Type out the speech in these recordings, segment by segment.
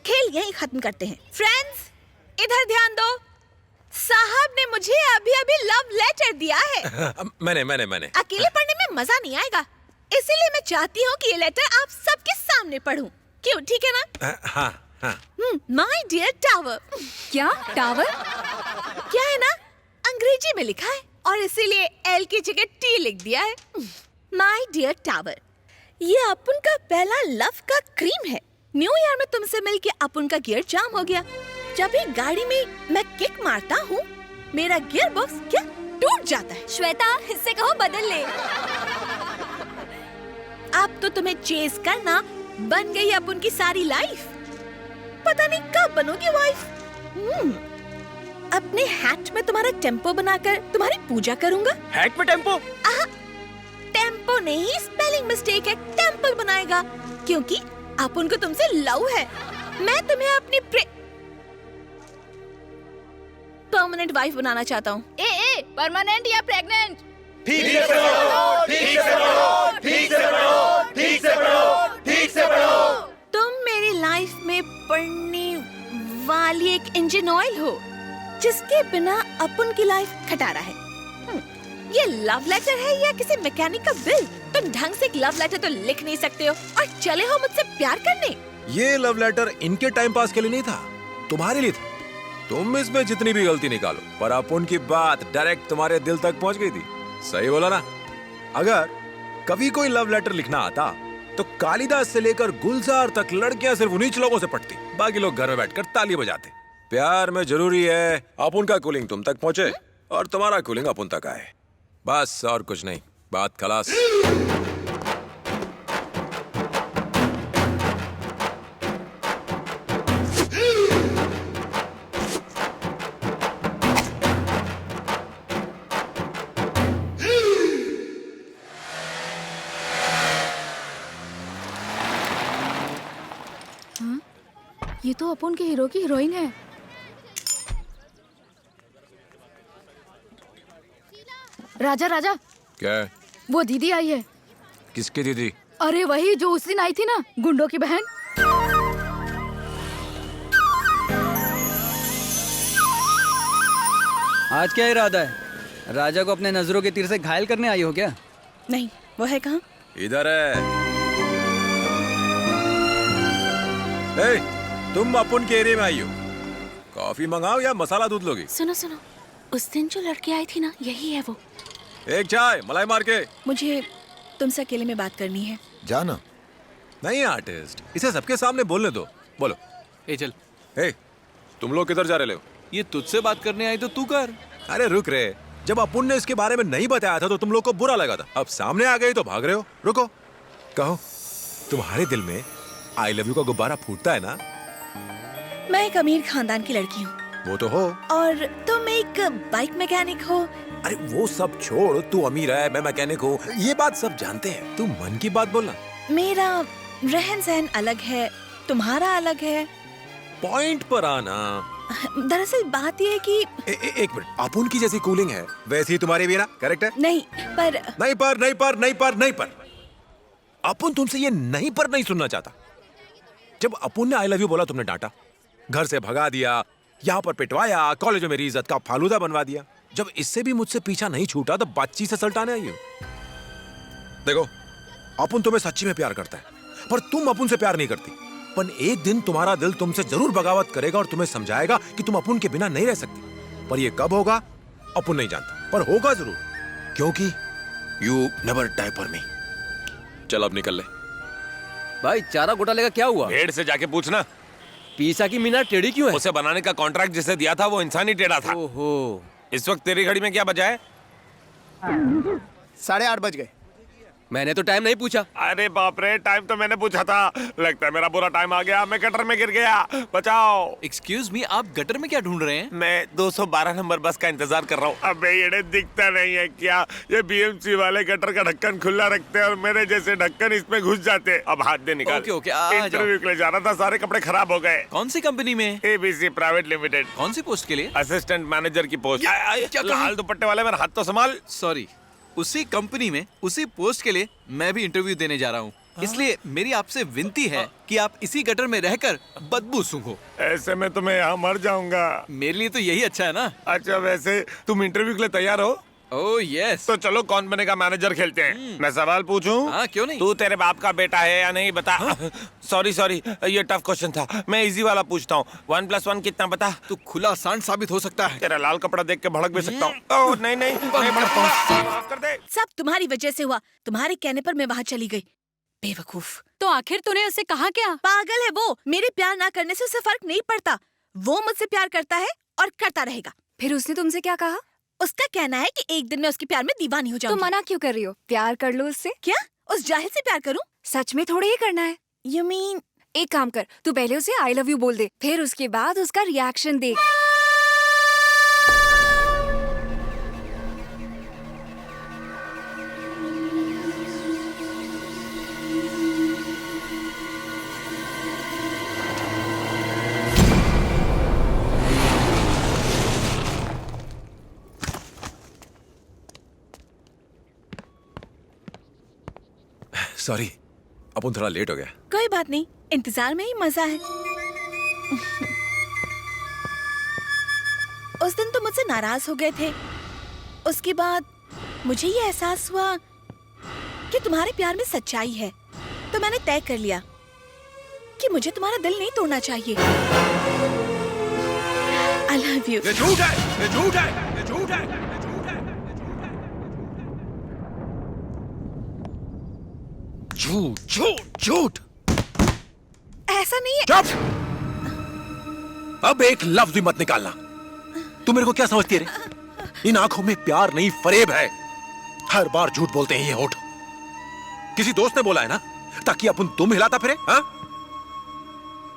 खेल यहीं खत्म करते हैं। फ्रेंड्स, इधर ध्यान दो। साहब ने मुझे अभी अभी लव लेटर दिया है। मैंने अकेले पढ़ने में मजा नहीं आएगा, इसीलिए मैं चाहती हूँ कि ये लेटर आप सबके सामने पढूं। क्यों, ठीक है ना? हाँ। My dear tower. क्या टावर? क्या है ना, अंग्रेजी में लिखा है और इसीलिए एल की जगह टी लिख दिया है। माय डियर टावर, ये अपुन का पहला लव का क्रीम है। न्यू ईयर में तुमसे मिलके अपुन का गियर जाम हो गया। जब भी गाड़ी में मैं किक मारता हूँ, मेरा गियर बॉक्स क्या टूट जाता है। श्वेता, इससे कहो बदल ले। अब तो तुम्हें चेज करना बन गई अपुन की सारी लाइफ। पता नहीं कब बनोगी वाइफ। अपने हैट में तुम्हारा टेम्पो बनाकर तुम्हारी पूजा करूंगा। हैट में टेम्पो? टेम्पो नहीं, स्पेलिंग मिस्टेक है। टेम्पल बनाएगा क्योंकि अपुन को तुमसे लव है। मैं तुम्हें अपनी परमानेंट वाइफ बनाना चाहता हूँ। परमानेंट या प्रेग्नेंट? ठीक से पढ़ो। तुम मेरी लाइफ में पड़ने वाली एक इंजन ऑयल हो जिसके बिना अपुन की लाइफ खटारा है। ये लव लेटर है या किसी मैकेनिक का बिल? तुम ढंग से एक लव लेटर तो लिख नहीं सकते हो और चले हो मुझसे प्यार करने। ये लव लेटर इनके टाइम पास के लिए नहीं था, तुम्हारे लिए था। तुम इसमें जितनी भी गलती निकालो, पर अपुन की बात डायरेक्ट तुम्हारे दिल तक पहुंच गई थी। सही बोला ना? अगर कभी कोई लव लेटर लिखना आता तो कालिदास से लेकर गुलजार तक लड़कियां सिर्फ उन्हीं लोगों से पढ़ती, बाकी लोग घर में बैठकर ताली बजाते। प्यार में जरूरी है अपुन का कूलिंग तुम तक पहुंचे और तुम्हारा कूलिंग अपुन तक आए, बस और कुछ नहीं। बात खलास। ये तो अपुन के हीरो की हीरोइन है। राजा क्या? वो दीदी आई है। किसकी दीदी? अरे वही जो उस दिन आई थी ना, गुंडों की बहन। आज क्या इरादा है? राजा को अपने नजरों के तीर से घायल करने आई हो क्या? नहीं, वो है कहाँ? इधर है। तुम अपुन के एरिया में आई हो, कॉफी मंगाओ या मसाला दूध लोगी? सुनो, उस दिन जो लड़की आई थी ना, यही है वो। एक चाय मलाई मार के। मुझे तुमसे अकेले में बात करनी है। जाना नहीं आर्टिस्ट, इसे सबके सामने बोलने दो। बोलो। चल। तुम लोग किधर जा रहे हो? ये तुझसे बात करने आई तो तू कर। अरे रुक रे, जब अपुन ने इसके बारे में नहीं बताया था तो तुम लोग को बुरा लगा था, अब सामने आ गई तो भाग रहे हो। रुको, कहो तुम्हारे दिल में आई लव यू का गुब्बारा फूटता है ना? मैं एक अमीर खानदान की लड़की हूँ। वो तो हो। और तुम एक बाइक मैकेनिक हो। अरे वो सब छोड़, तू अमीर है, मैं मैकेनिक हूँ, ये बात सब जानते हैं। तू मन की बात बोलना। मेरा रहन सहन अलग है, तुम्हारा अलग है। पॉइंट पर आना। दरअसल बात ये है कि एक मिनट, अपुन की जैसी कूलिंग है वैसी तुम्हारी भी ना, करेक्ट है? नहीं पर अपुन तुमसे ये नहीं पर नहीं सुनना चाहता। जब अपुन ने आई लव यू बोला तुमने डांटा, घर से भगा दिया, यहाँ पर पिटवाया, कॉलेज में मेरी इज्जत का फालूदा बनवा दिया। जब इससे भी मुझसे पीछा नहीं छूटा तो बच्ची से सल्टाने आई हो। देखो, अपुन तुम्हें सच्ची में प्यार करता है, पर तुम अपुन से प्यार नहीं करती। पर एक दिन तुम्हारा दिल तुमसे जरूर बगावत करेगा और तुम्हें समझाएगा कि तुम अपुन के बिना नहीं रह सकती। पर ये कब होगा अपुन नहीं जानता, पर होगा जरूर, क्योंकि you never die for me. चल अब निकल ले। भाई चारा घोटाले का क्या हुआ? भेड़ से जाके पूछना। पीसा की मीनार टेढ़ी क्यों है? उसे बनाने का कॉन्ट्रैक्ट जिसे दिया था वो इंसान ही टेढ़ा था। ओहो। इस वक्त तेरी घड़ी में क्या बजा है? 8:30 बज गए। मैंने तो टाइम नहीं पूछा। अरे बाप रे, टाइम तो मैंने पूछा था। लगता है मेरा बुरा टाइम आ गया, मैं गटर में गिर गया, बचाओ। एक्सक्यूज मी, आप गटर में क्या ढूंढ रहे हैं? मैं 212 नंबर बस का इंतजार कर रहा हूँ। अबे ये दिखता नहीं है क्या? ये बीएमसी वाले गटर का ढक्कन खुला रखते हैं और मेरे जैसे ढक्कन इसमें घुस जाते। अब हाथ दे निकाल। ओके, आ जाओ। इंटरव्यू के लिए जा रहा था, सारे कपड़े खराब हो गए। कौन सी कंपनी में? ABC private limited. कौन सी पोस्ट के लिए? असिस्टेंट मैनेजर की पोस्ट। क्या लाल दुपट्टे वाले, मेरा हाथ तो संभाल। सॉरी, उसी कंपनी में उसी पोस्ट के लिए मैं भी इंटरव्यू देने जा रहा हूँ। इसलिए मेरी आपसे विनती है कि आप इसी गटर में रहकर बदबू सूंघो। ऐसे में तो मैं यहाँ मर जाऊंगा। मेरे लिए तो यही अच्छा है ना। अच्छा, वैसे तुम इंटरव्यू के लिए तैयार हो? Oh yes. तो चलो कौन बनेगा मैनेजर खेलते हैं। मैं सवाल पूछूं? हाँ, क्यों नहीं। तू तेरे बाप का बेटा है या नहीं बता। सॉरी ये टफ क्वेश्चन था। मैं इजी वाला पूछता हूँ। 1+1 कितना बता? तू खुला सांड साबित हो सकता है। तेरा लाल कपड़ा देख के भड़क भी सकता हूँ। ओह नहीं नहीं, नहीं भड़कूंगा। माफ कर दे। सब तुम्हारी वजह से हुआ। तुम्हारे कहने पर मैं वहाँ चली गई। बेवकूफ। तो आखिर तूने उसे कहा क्या? पागल है वो। मेरे प्यार ना करने से उसे फर्क नहीं पड़ता। वो मुझसे प्यार करता है और करता रहेगा। फिर उसने तुमसे क्या कहा? उसका कहना है कि एक दिन मैं उसके प्यार में दीवानी हो तो जाऊंगी। मना क्यों कर रही हो? प्यार कर लो उससे। क्या उस जाहिल से प्यार करूं? सच में थोड़ी ही करना है। You mean एक काम कर, तू पहले उसे आई लव यू बोल दे, फिर उसके बाद उसका रिएक्शन देख। सॉरी, अपन थोड़ा लेट हो गया। कोई बात नहीं, इंतजार में ही मजा है। उस दिन तुम मुझसे नाराज हो गए थे। उसके बाद मुझे ये एहसास हुआ कि तुम्हारे प्यार में सच्चाई है। तो मैंने तय कर लिया कि मुझे तुम्हारा दिल नहीं तोड़ना चाहिए। I love you। ये झूठ है, ये झूठ है, ये झूठ है, ये झूठ है, झूठ, झूठ, झूठ। ऐसा नहीं है। चुप! अब एक लफ्ज भी मत निकालना। तू मेरे को क्या समझती है रे? इन आंखों में प्यार नहीं फरेब है। हर बार झूठ बोलते हैं ये होठ। किसी दोस्त ने बोला है ना, ताकि अपन तुम हिलाता फिरे। हाँ?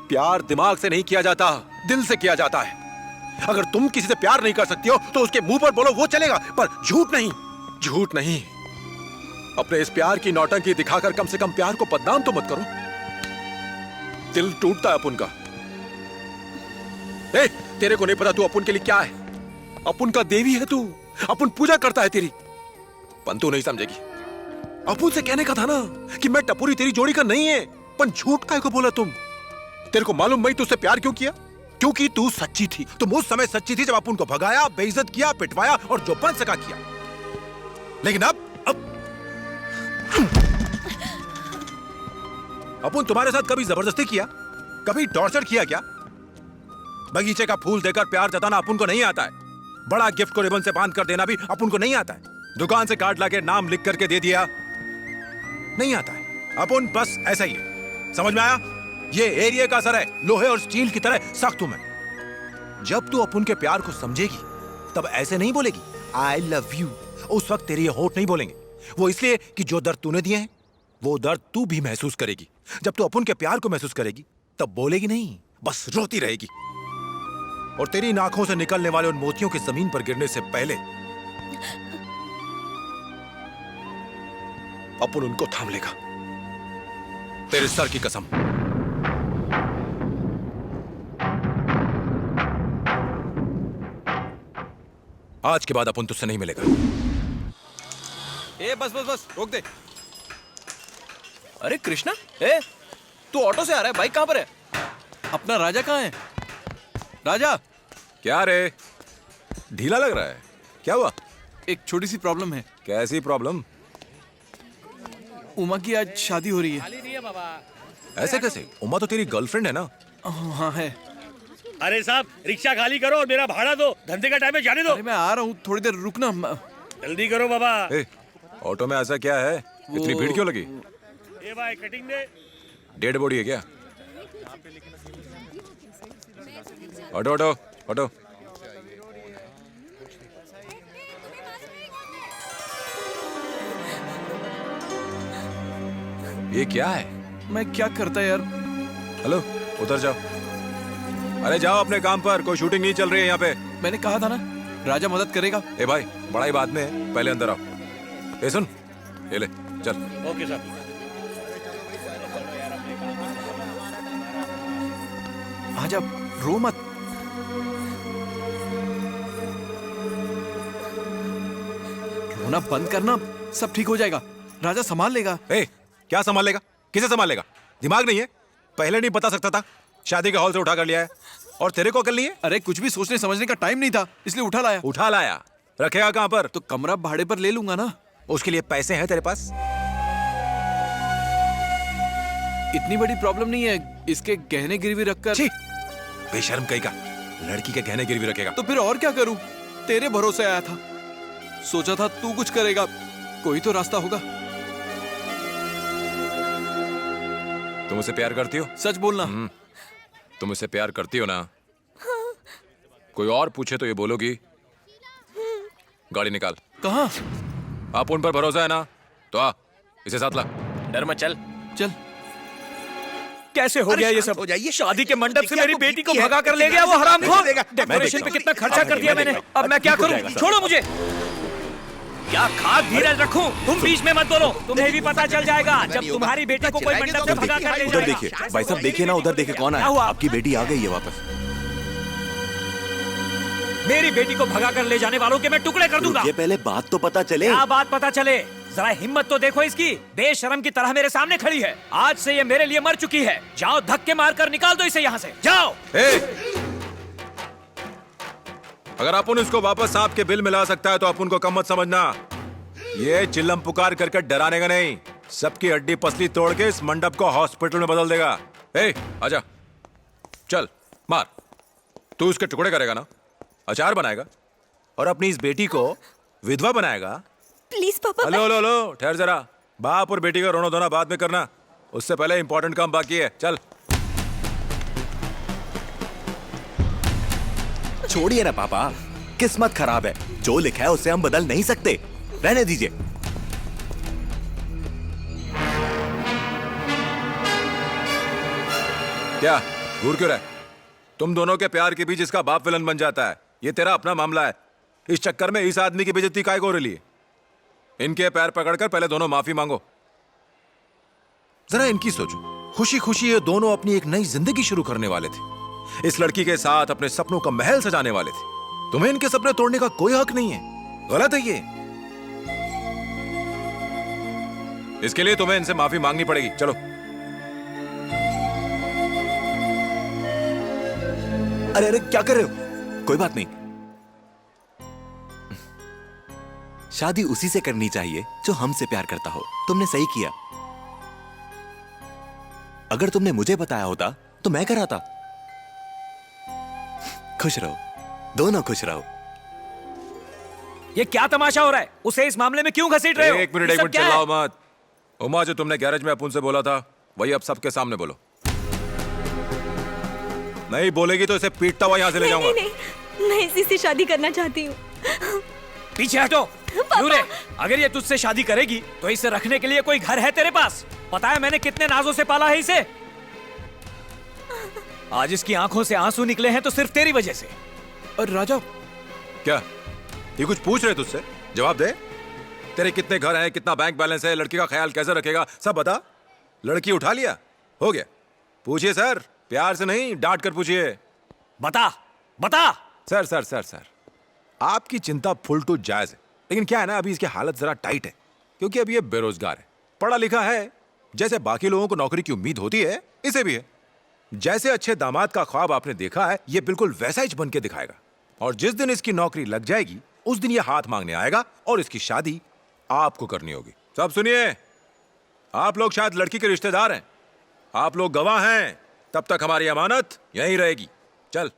प्यार दिमाग से नहीं किया जाता, दिल से किया जाता है। अगर तुम किसी से प्यार नहीं कर सकती हो तो उसके मुंह पर बोलो, वो चलेगा, पर झूठ नहीं। झूठ नहीं। अपने इस प्यार की नौटंकी दिखाकर कम से कम प्यार को बदनाम तो मत करो। दिल टूटता है अपुन का। ए, तेरे को नहीं पता तू अपुन के लिए क्या है? अपुन का देवी है तू। अपुन पूजा करता है तेरी। पर तू नहीं समझेगी। अपुन से कहने का था ना कि मैं टपुरी तेरी जोड़ी का नहीं है। पर झूठ काहे को बोला तुम? तेरे को मालूम मैं तुझसे प्यार क्यों किया? क्योंकि तू सच्ची थी। तुम उस समय सच्ची थी जब अपुन को भगाया, बेइज्जत किया, पिटवाया और जो बन सका किया। लेकिन अब अपुन तुम्हारे साथ कभी जबरदस्ती किया? कभी टॉर्चर किया क्या? बगीचे का फूल देकर प्यार जताना अपुन को नहीं आता है। बड़ा गिफ्ट को रिबन से बांध कर देना भी अपुन को नहीं आता है। दुकान से कार्ड लाके नाम लिख करके दे दिया, नहीं आता है। अपुन बस ऐसा ही है। समझ में आया? ये एरिया का असर है, लोहे और स्टील की तरह सख्त हूं मैं। जब तू अपुन के प्यार को समझेगी तब ऐसे नहीं बोलेगी आई लव यू। उस वक्त तेरे ये होठ नहीं बोलेंगे। वो इसलिए कि जो दर्द तूने दिए हैं वो दर्द तू भी महसूस करेगी। जब तू अपुन के प्यार को महसूस करेगी तब बोलेगी नहीं, बस रोती रहेगी। और तेरी इन आंखों से निकलने वाले उन मोतियों के जमीन पर गिरने से पहले अपुन उनको थाम लेगा। तेरे सर की कसम। आज के बाद अपुन तुझसे नहीं मिलेगा। ए बस बस बस, रोक दे। अरे कृष्णा, ए तू ऑटो से आ रहा है, बाइक कहां पर है? अपना राजा कहां है? राजा। क्या रे, ढीला लग रहा है? क्या हुआ? एक छोटी सी प्रॉब्लम है। कैसी प्रॉब्लम? उमा की आज शादी हो रही है। ऐसे कैसे? उमा तो तेरी गर्लफ्रेंड है ना? हाँ है। अरे साहब, रिक्शा खाली करो और मेरा भाड़ा दो। धंधे का टाइम है, जाने दो। अरे मैं आ रहा हूँ, थोड़ी देर रुकना। जल्दी करो बाबा। ए, ऑटो में ऐसा क्या है? इतनी भीड़ क्यों लगी? ए भाई, कटिंग दे। डेड बॉडी है क्या? Auto auto auto. ये क्या है? मैं क्या करता यार? हेलो, उतर जाओ। अरे जाओ अपने काम पर, कोई शूटिंग नहीं चल रही है यहाँ पे। मैंने कहा था ना, राजा मदद करेगा। ए भाई, बड़ा ही बाद में है, पहले अंदर आओ। ए सुन, ये ले चल। ओके साहब। आजा, रो मत। रोना बंद करना, सब ठीक हो जाएगा। राजा संभाल लेगा। ए, क्या संभाल लेगा? किसे संभालेगा? दिमाग नहीं है? पहले नहीं बता सकता था? शादी के हॉल से उठा कर लिया है और तेरे को अकल नहीं है? अरे कुछ भी सोचने समझने का टाइम नहीं था, इसलिए उठा लाया। उठा लाया, रखेगा कहाँ पर? तो कमरा भाड़े पर ले लूंगा ना। उसके लिए पैसे हैं तेरे पास? इतनी बड़ी प्रॉब्लम नहीं है, इसके गहने गिरवी रखकर। छी, बेशर्म कहीं का, लड़की के गहने गिरवी रखेगा। तो फिर और क्या करूं? तेरे भरोसे आया था, सोचा था तू कुछ करेगा, कोई तो रास्ता होगा। तुम उसे प्यार करती हो? सच बोलना। तुम उसे प्यार करती हो ना? कोई और पूछे तो ये बोलोगी? गाड़ी निकाल। कहाँ? आप उन पर भरोसा है ना? तो आ, इसे साथ ला। डर मत चल। चल। कैसे हो गया ये सब? हो जाइए। शादी के मंडप से मेरी बेटी को भगा कर ले गया वो हरामखोर। डेकोरेशन पे कितना खर्चा कर दिया मैंने, अब मैं क्या करूं? छोड़ो मुझे। क्या खाक धीरज रखूं? तुम बीच में मत बोलो, तुम्हें भी पता चल जाएगा जब तुम्हारी बेटी को कोई मंडप से भगा कर ले जाएगा। उधर देखिए भाई साहब, देखिए ना उधर, देखिए कौन आया। आपकी बेटी आ गई है वापस। मेरी बेटी को भगा कर ले जाने वालों के मैं टुकड़े कर दूंगा। ये पहले बात तो पता चले। क्या बात पता चले? जरा हिम्मत तो देखो इसकी, बेशरम की तरह मेरे सामने खड़ी है। आज से ये मेरे लिए मर चुकी है। जाओ धक्के मारकर निकाल दो इसे यहाँ से, जाओ। अगर अपन इसको वापस आपके बिल में ला सकता है तो अपन को कम मत समझना। ये चिल्लम पुकार करके डराने का नहीं, सबकी हड्डी पसली तोड़ के इस मंडप को हॉस्पिटल में बदल देगा। आजा, चल मार। तू इसके टुकड़े करेगा ना, अचार बनाएगा और अपनी इस बेटी को विधवा बनाएगा। प्लीज पापा। हेलो हेलो हेलो, ठहर जरा। बाप और बेटी का रोना धोना बाद में करना, उससे पहले इंपॉर्टेंट काम बाकी है। चल। छोड़िए ना पापा, किस्मत खराब है, जो लिखा है उसे हम बदल नहीं सकते, रहने दीजिए। क्या घूर क्यों रहा है? तुम दोनों के प्यार के बीच इसका बाप विलन बन जाता है, ये तेरा अपना मामला है। इस चक्कर में इस आदमी की बेइज्जती काहे को हो रही है? इनके पैर पकड़कर पहले दोनों माफी मांगो। जरा इनकी सोचो, खुशी खुशी ये दोनों अपनी एक नई जिंदगी शुरू करने वाले थे, इस लड़की के साथ अपने सपनों का महल सजाने वाले थे। तुम्हें इनके सपने तोड़ने का कोई हक नहीं है, गलत है ये। इसके लिए तुम्हें इनसे माफी मांगनी पड़ेगी। चलो। अरे अरे क्या कर रहे हो? कोई बात नहीं, शादी उसी से करनी चाहिए जो हमसे प्यार करता हो। तुमने सही किया। अगर तुमने मुझे बताया होता तो मैं कराता। खुश रहो, दोनों खुश रहो। ये क्या तमाशा हो रहा है? उसे इस मामले में क्यों घसीट रहे हो? एक मिनट चिल्लाओ मत। उमा, जो तुमने गैरेज में अपुन से बोला था वही अब सबके सामने बोलो। नहीं बोलेगी तो इसे पीटता हुआ यहाँ से ले जाऊंगा। नहीं, मैं इसी से शादी करना चाहती हूँ। पीछे हटो। नूरे, अगर ये तुझसे शादी करेगी तो इसे रखने के लिए कोई घर है तेरे पास? पता है मैंने कितने नाजों से पाला है इसे। आज इसकी आंखों से आंसू निकले हैं तो सिर्फ तेरी वजह से। और राजा, क्या ये कुछ पूछ रहे तुझसे? जवाब दे। तेरे कितने घर हैं, कितना बैंक बैलेंस है, लड़की का ख्याल कैसे रखेगा, सब बता। लड़की उठा लिया, हो गया। पूछिए सर, प्यार से नहीं डांट कर पूछिए। बता बता। सर सर सर सर, आपकी चिंता फुल टू जायज है, लेकिन क्या है ना, अभी इसकी हालत जरा टाइट है, क्योंकि अभी ये बेरोजगार है। पढ़ा लिखा है, जैसे बाकी लोगों को नौकरी की उम्मीद होती है इसे भी है। जैसे अच्छे दामाद का ख्वाब आपने देखा है, ये बिल्कुल वैसा ही बन के दिखाएगा। और जिस दिन इसकी नौकरी लग जाएगी उस दिन ये हाथ मांगने आएगा और इसकी शादी आपको करनी होगी। सब सुनिए, आप लोग शायद लड़की के रिश्तेदार हैं, आप लोग गवाह हैं, तब तक हमारी अमानत यहीं रहेगी। चल।